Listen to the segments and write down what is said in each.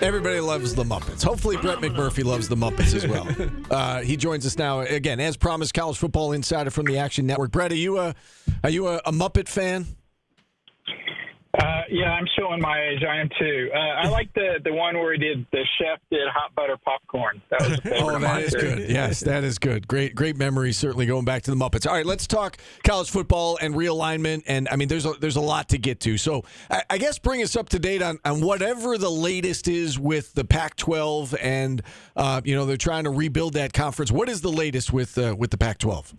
Everybody loves the Muppets. Hopefully Brett McMurphy loves the Muppets as well. He joins us now, again, as promised, college football insider from the Action Network. Brett, are you a Muppet fan? Yeah, I'm showing my age. I am too. I like the one where the chef did hot butter popcorn. That was a favorite of mine. That is good. Yes, that is good. Great memory, certainly going back to the Muppets. All right, let's talk college football and realignment. And I mean, there's a lot to get to. So I guess bring us up to date on whatever the latest is with the Pac-12 and they're trying to rebuild that conference. What is the latest with the Pac-12?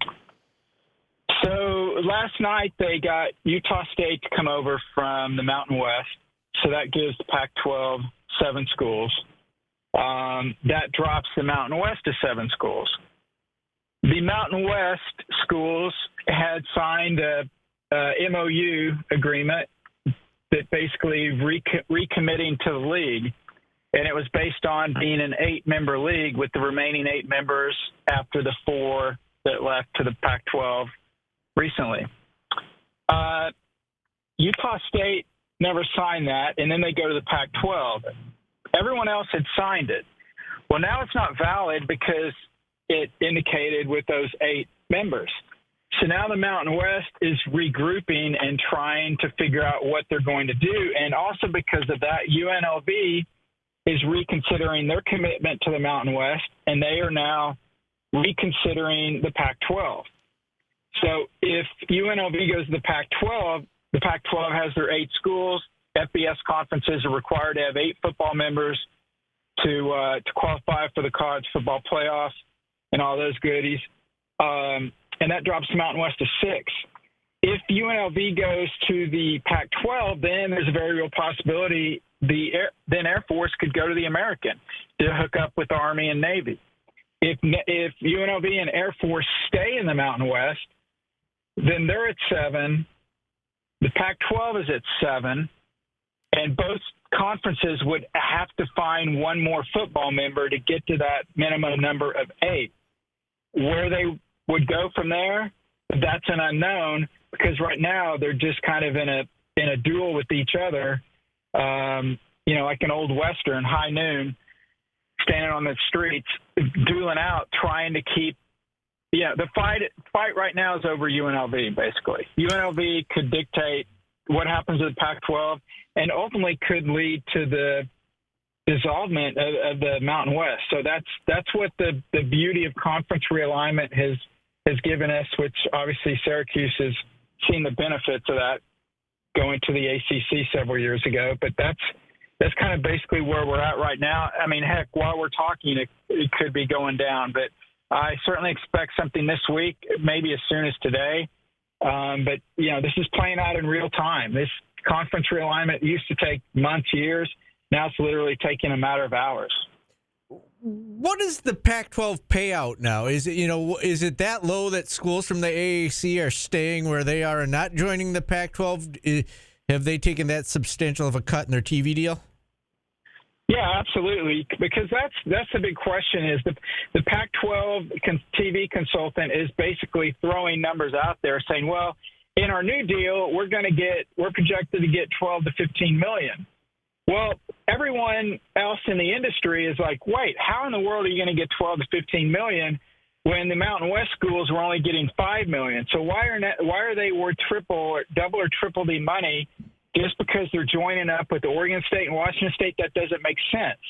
So last night they got Utah State to come over from the Mountain West. So that gives the Pac-12 7 schools. That drops the Mountain West to 7 schools. The Mountain West schools had signed a MOU agreement that basically recommitting to the league. And it was based on being an 8-member league with the remaining 8 members after the 4 that left to the Pac-12 recently. Utah State never signed that, and then they go to the Pac-12. Everyone else had signed it. Well, now it's not valid because it indicated with those 8 members. So now the Mountain West is regrouping and trying to figure out what they're going to do. And also because of that, UNLV is reconsidering their commitment to the Mountain West, and they are now reconsidering the Pac-12. So if UNLV goes to the Pac-12 has their 8 schools. FBS conferences are required to have 8 football members to qualify for the college football playoffs and all those goodies. And that drops the Mountain West to 6. If UNLV goes to the Pac-12, then there's a very real possibility then Air Force could go to the American to hook up with the Army and Navy. If UNLV and Air Force stay in the Mountain West, then they're at 7. The Pac-12 is at 7, and both conferences would have to find one more football member to get to that minimum number of 8. Where they would go from there, that's an unknown because right now they're just kind of in a duel with each other, like an old Western, high noon, standing on the streets, dueling out, trying to keep. Yeah, the fight right now is over UNLV, basically. UNLV could dictate what happens to the Pac-12 and ultimately could lead to the dissolvement of the Mountain West. So that's what the beauty of conference realignment has given us, which obviously Syracuse has seen the benefits of that going to the ACC several years ago. But that's kind of basically where we're at right now. I mean, heck, while we're talking, it could be going down, but I certainly expect something this week, maybe as soon as today. But this is playing out in real time. This conference realignment used to take months, years. Now it's literally taking a matter of hours. What is the Pac-12 payout now? Is it that low that schools from the AAC are staying where they are and not joining the Pac-12? Have they taken that substantial of a cut in their TV deal? Yeah, absolutely. Because that's the big question is the Pac-12 TV consultant is basically throwing numbers out there saying, well, in our new deal, we're projected to get 12 to 15 million. Well, everyone else in the industry is like, wait, how in the world are you going to get 12 to 15 million when the Mountain West schools were only getting 5 million? So why are they worth double or triple the money just because they're joining up with Oregon State and Washington State? That doesn't make sense.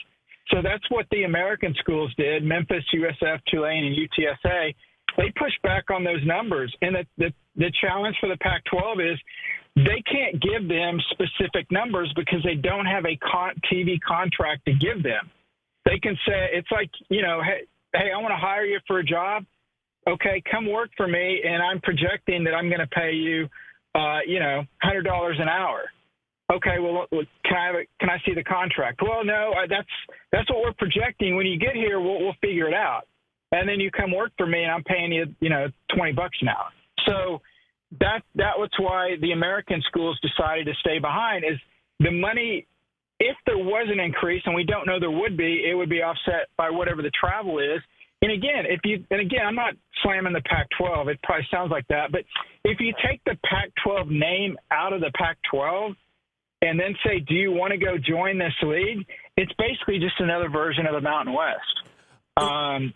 So that's what the American schools did, Memphis, USF, Tulane, and UTSA. They pushed back on those numbers. And the challenge for the Pac-12 is they can't give them specific numbers because they don't have a TV contract to give them. They can say, it's like, hey, I want to hire you for a job. Okay, come work for me, and I'm projecting that I'm going to pay you $100 an hour. Okay, well, can I see the contract? Well, no, that's what we're projecting. When you get here, we'll figure it out. And then you come work for me, and I'm paying you, $20 an hour. So that was why the American schools decided to stay behind. Is the money, if there was an increase, and we don't know there would be, it would be offset by whatever the travel is. And again, I'm not slamming the Pac-12. It probably sounds like that. But if you take the Pac-12 name out of the Pac-12, and then say, do you want to go join this league? It's basically just another version of the Mountain West. And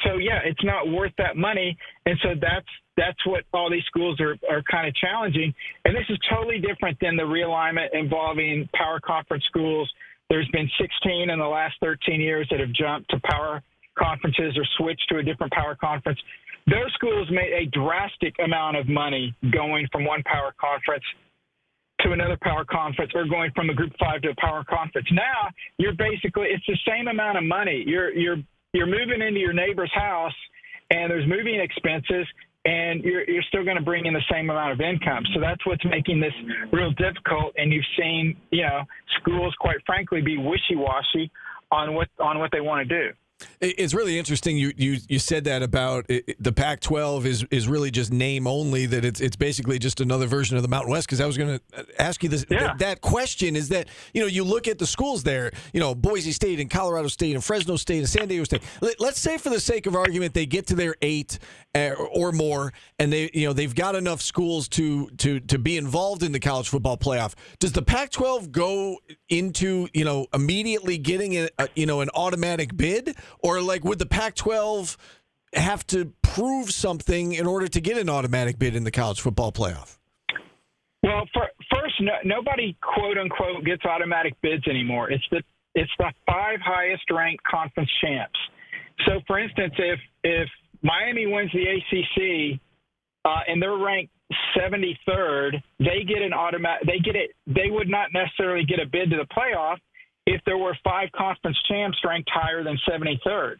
so, it's not worth that money. And so that's what all these schools are kind of challenging. And this is totally different than the realignment involving power conference schools. There's been 16 in the last 13 years that have jumped to power conferences or switched to a different power conference. Those schools made a drastic amount of money going from one power conference to another power conference, or going from a Group 5 to a power conference. Now you're basically, it's the same amount of money. You're moving into your neighbor's house, and there's moving expenses, and you're still going to bring in the same amount of income. So that's what's making this real difficult. And you've seen, schools, quite frankly, be wishy-washy on what they want to do. It's really interesting. You said that about the Pac-12 is really just name only. That it's basically just another version of the Mountain West. Because I was going to ask you this. Yeah. That question is that you look at the schools there. Boise State and Colorado State and Fresno State and San Diego State. Let's say for the sake of argument they get to their 8 or more, and they've got enough schools to be involved in the college football playoff. Does the Pac-12 go into immediately getting an automatic bid? Or would the Pac-12 have to prove something in order to get an automatic bid in the college football playoff? Well, first, nobody quote unquote gets automatic bids anymore. It's the 5 highest ranked conference champs. So, for instance, if Miami wins the ACC and they're ranked 73rd, they get an automatic. They would not necessarily get a bid to the playoff if there were 5 conference champs ranked higher than 73rd.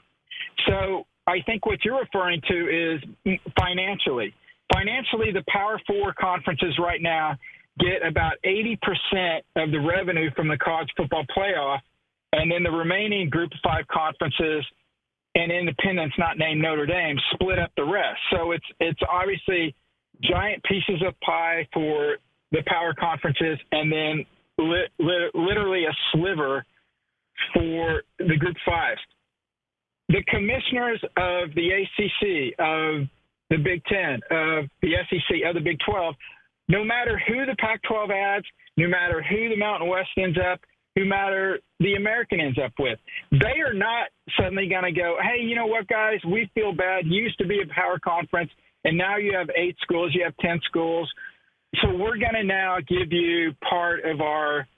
So I think what you're referring to is financially. Financially, the Power 4 conferences right now get about 80% of the revenue from the college football playoff, and then the remaining Group 5 conferences and independents not named Notre Dame split up the rest. So it's obviously giant pieces of pie for the power conferences, and then literally a sliver for the Group 5s. The commissioners of the ACC, of the Big Ten, of the SEC, of the Big 12, no matter who the Pac-12 adds, no matter who the Mountain West ends up, no matter the American ends up with, they are not suddenly going to go, hey, you know what, guys, we feel bad. You used to be a power conference, and now you have 8 schools, you have 10 schools. So we're going to now give you part of our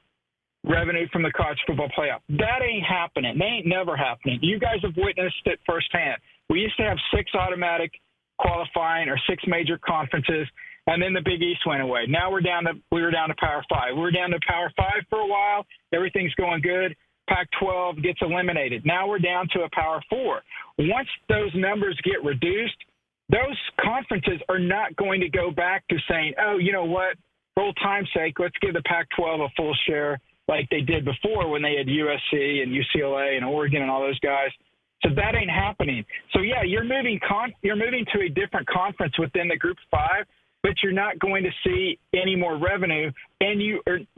revenue from the college football playoff. That ain't happening. They ain't never happening. You guys have witnessed it firsthand. We used to have 6 automatic qualifying or 6 major conferences, and then the Big East went away. Now we were down to Power 5. We were down to Power 5 for a while. Everything's going good. Pac-12 gets eliminated. Now we're down to a Power 4. Once those numbers get reduced, those conferences are not going to go back to saying, oh, you know what, for old time's sake, let's give the Pac-12 a full share like they did before when they had USC and UCLA and Oregon and all those guys. So that ain't happening. So, yeah, you're moving to a different conference within the Group 5, but you're not going to see any more revenue. And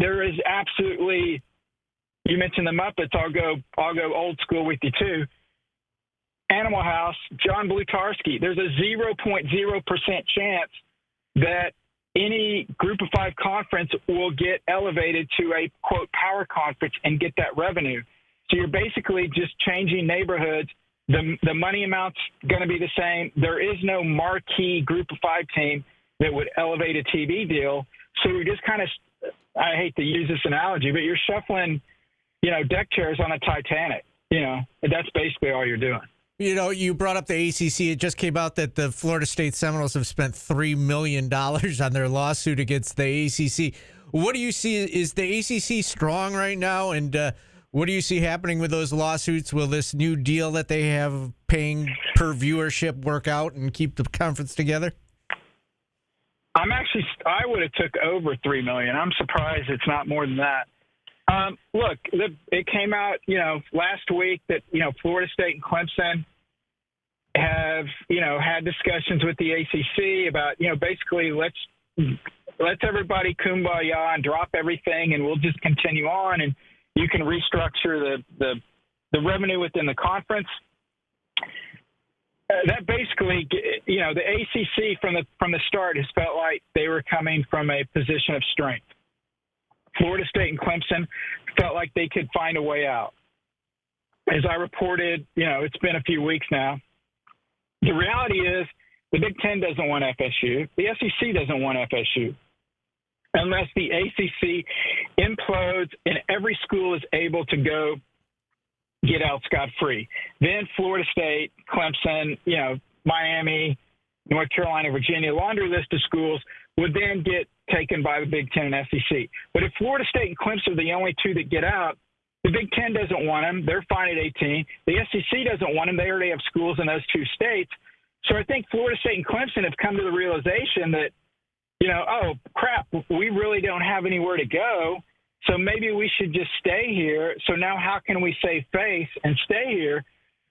there is absolutely, you mentioned the Muppets, I'll go old school with you too. Animal House, John Blutarski, there's a 0.0% chance that any Group of 5 conference will get elevated to a, quote, power conference and get that revenue. So you're basically just changing neighborhoods. The money amount's going to be the same. There is no marquee Group of 5 team that would elevate a TV deal. So you're just kind of, I hate to use this analogy, but you're shuffling, deck chairs on a Titanic. That's basically all you're doing. You brought up the ACC. It just came out that the Florida State Seminoles have spent $3 million on their lawsuit against the ACC. What do you see? Is the ACC strong right now? And what do you see happening with those lawsuits? Will this new deal that they have paying per viewership work out and keep the conference together? I would have took over $3 million. I'm surprised it's not more than that. Look, it came out, last week that, Florida State and Clemson have, had discussions with the ACC about, basically let's everybody kumbaya and drop everything and we'll just continue on and you can restructure the revenue within the conference. That basically, the ACC from the start has felt like they were coming from a position of strength. Florida State and Clemson felt like they could find a way out. As I reported, it's been a few weeks now. The reality is the Big Ten doesn't want FSU. The SEC doesn't want FSU. Unless the ACC implodes and every school is able to go get out scot-free. Then Florida State, Clemson, Miami, North Carolina, Virginia, laundry list of schools would then get taken by the Big Ten and SEC. But if Florida State and Clemson are the only two that get out, the Big Ten doesn't want them. They're fine at 18. The SEC doesn't want them. They already have schools in those two states. So I think Florida State and Clemson have come to the realization that, oh, crap, we really don't have anywhere to go, so maybe we should just stay here. So now how can we save face and stay here?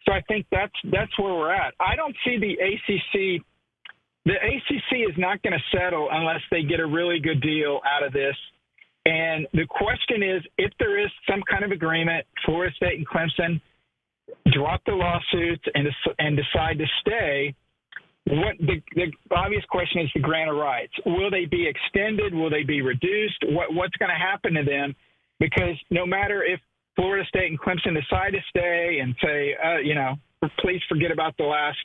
So I think that's where we're at. I don't see the ACC. The ACC is not going to settle unless they get a really good deal out of this. And the question is, if there is some kind of agreement, Florida State and Clemson drop the lawsuits and decide to stay, what the obvious question is the grant of rights. Will they be extended? Will they be reduced? What's going to happen to them? Because no matter if Florida State and Clemson decide to stay and say, please forget about the last,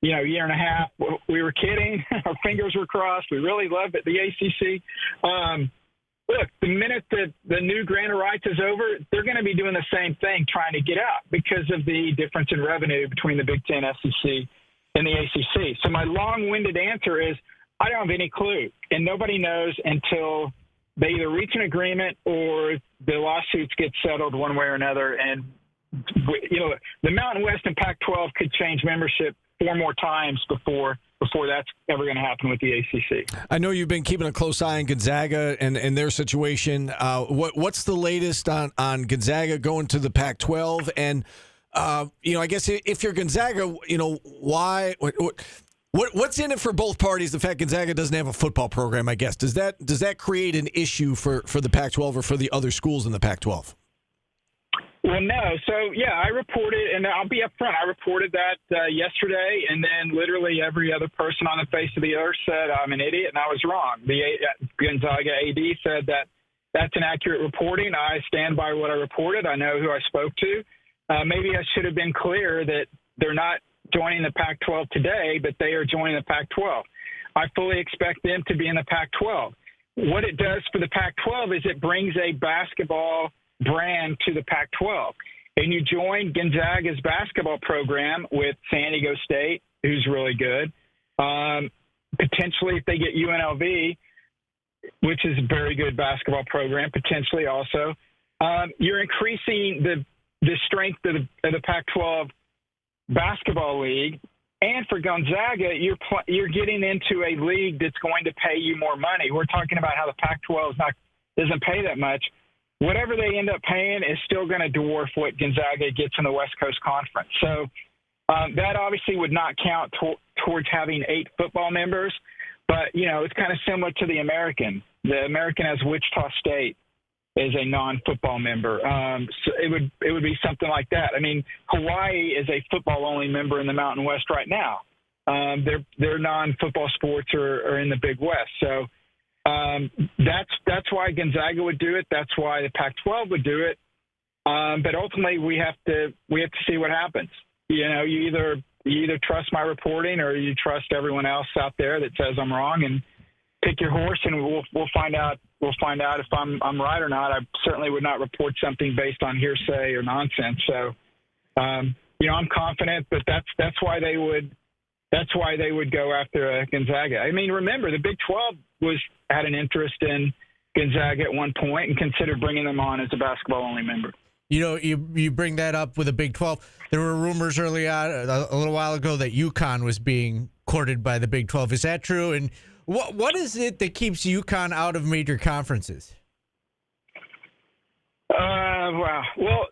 year and a half. We were kidding. Our fingers were crossed. We really love it, the ACC. Look, the minute that the new grant of rights is over, they're going to be doing the same thing, trying to get out because of the difference in revenue between the Big Ten, SEC, and the ACC. So my long-winded answer is I don't have any clue, and nobody knows until they either reach an agreement or the lawsuits get settled one way or another. And, the Mountain West and Pac-12 could change membership 4 more times before that's ever going to happen with the ACC. I know you've been keeping a close eye on Gonzaga and their situation. What's the latest on Gonzaga going to the Pac-12? And, I guess if you're Gonzaga, why? What's in it for both parties? The fact Gonzaga doesn't have a football program, I guess. Does that create an issue for the Pac-12 or for the other schools in the Pac-12? Well, no. So, I reported, and I'll be up front, I reported that yesterday, and then literally every other person on the face of the earth said I'm an idiot, and I was wrong. The Gonzaga AD said that that's an accurate reporting. I stand by what I reported. I know who I spoke to. Maybe I should have been clear that they're not joining the Pac-12 today, but they are joining the Pac-12. I fully expect them to be in the Pac-12. What it does for the Pac-12 is it brings a basketball brand to the Pac-12. And you join Gonzaga's basketball program with San Diego State, who's really good. Potentially, if they get UNLV, which is a very good basketball program, potentially also, you're increasing the strength of the Pac-12 basketball league. And for Gonzaga, you're getting into a league that's going to pay you more money. We're talking about how the Pac-12 doesn't pay that much. Whatever they end up paying is still going to dwarf what Gonzaga gets in the West Coast Conference. So that obviously would not count towards having 8 football members. But, it's kind of similar to the American. The American has Wichita State as a non-football member. So it would be something like that. I mean, Hawaii is a football-only member in the Mountain West right now. Their non-football sports are in the Big West. So that's why Gonzaga would do it. That's why the Pac-12 would do it. But ultimately, we have to see what happens. You either trust my reporting or you trust everyone else out there that says I'm wrong, and pick your horse, and we'll find out. We'll find out if I'm right or not. I certainly would not report something based on hearsay or nonsense. So, I'm confident, but that's why they would. That's why they would go after Gonzaga. I mean, remember, the Big 12 had an interest in Gonzaga at one point and considered bringing them on as a basketball-only member. You bring that up with the Big 12. There were rumors early on, a little while ago, that UConn was being courted by the Big 12. Is that true? And what is it that keeps UConn out of major conferences? Wow. Well,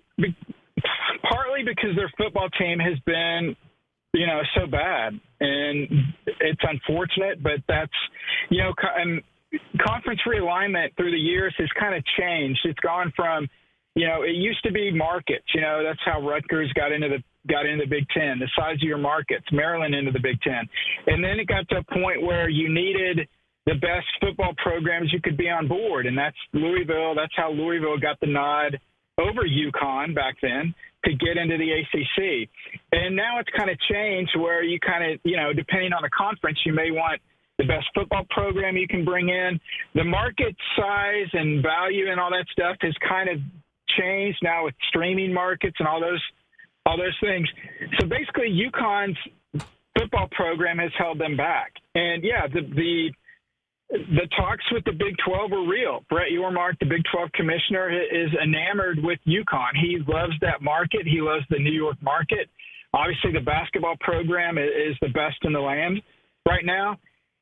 partly because their football team has been, so bad, and it's unfortunate, but that's, and conference realignment through the years has kind of changed. It's gone from, it used to be markets. That's how Rutgers got into the Big Ten, the size of your markets, Maryland into the Big Ten. And then it got to a point where you needed the best football programs you could be on board, and that's Louisville. That's how Louisville got the nod over UConn back then to get into the ACC. And now it's kind of changed where you kind of, depending on the conference, you may want the best football program you can bring in. The market size and value and all that stuff has kind of changed now with streaming markets and all those things. So basically, UConn's football program has held them back. And yeah, the talks with the Big 12 are real. Brett Yormark, the Big 12 commissioner, is enamored with UConn. He loves that market. He loves the New York market. Obviously, the basketball program is the best in the land right now.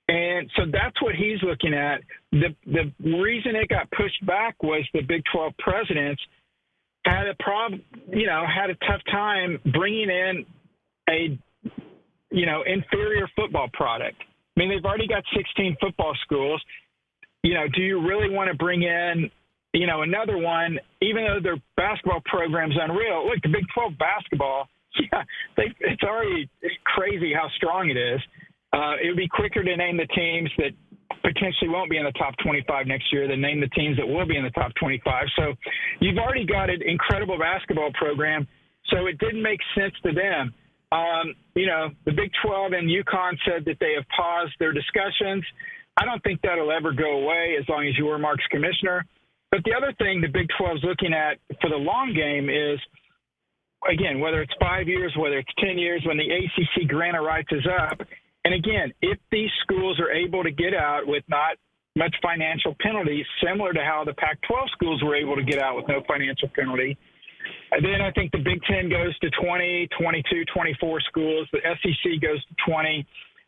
And so that's what he's looking at. The reason it got pushed back was the Big 12 presidents had a tough time bringing in a, inferior football product. I mean, they've already got 16 football schools. Do you really want to bring in, another one, even though their basketball program's unreal? Look, the Big 12 basketball, it's already crazy how strong it is. It would be quicker to name the teams that potentially won't be in the top 25 next year than name the teams that will be in the top 25. So you've already got an incredible basketball program, so it didn't make sense to them. The Big 12 and UConn said that they have paused their discussions. I don't think that'll ever go away as long as Yormark's commissioner. But the other thing the Big 12 is looking at for the long game is, again, whether it's 5 years, whether it's 10 years, when the ACC grant of rights is up. And again, if these schools are able to get out with not much financial penalty, similar to how the Pac-12 schools were able to get out with no financial penalty, then I think the Big Ten goes to 20, 22, 24 schools. The SEC goes to 20.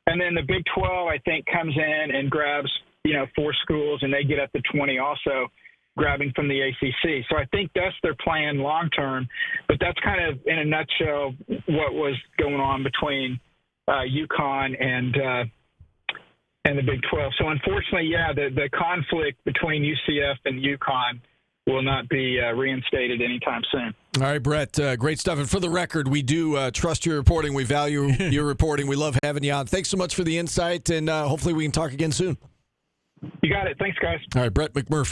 And then the Big 12, I think, comes in and grabs, 4 schools, and they get up to 20 also, grabbing from the ACC. So I think that's their plan long term. But that's kind of, in a nutshell, what was going on between UConn and the Big 12. So unfortunately, the conflict between UCF and UConn will not be reinstated anytime soon. All right, Brett, great stuff. And for the record, we do trust your reporting. We value your reporting. We love having you on. Thanks so much for the insight, and hopefully we can talk again soon. You got it. Thanks, guys. All right, Brett McMurphy.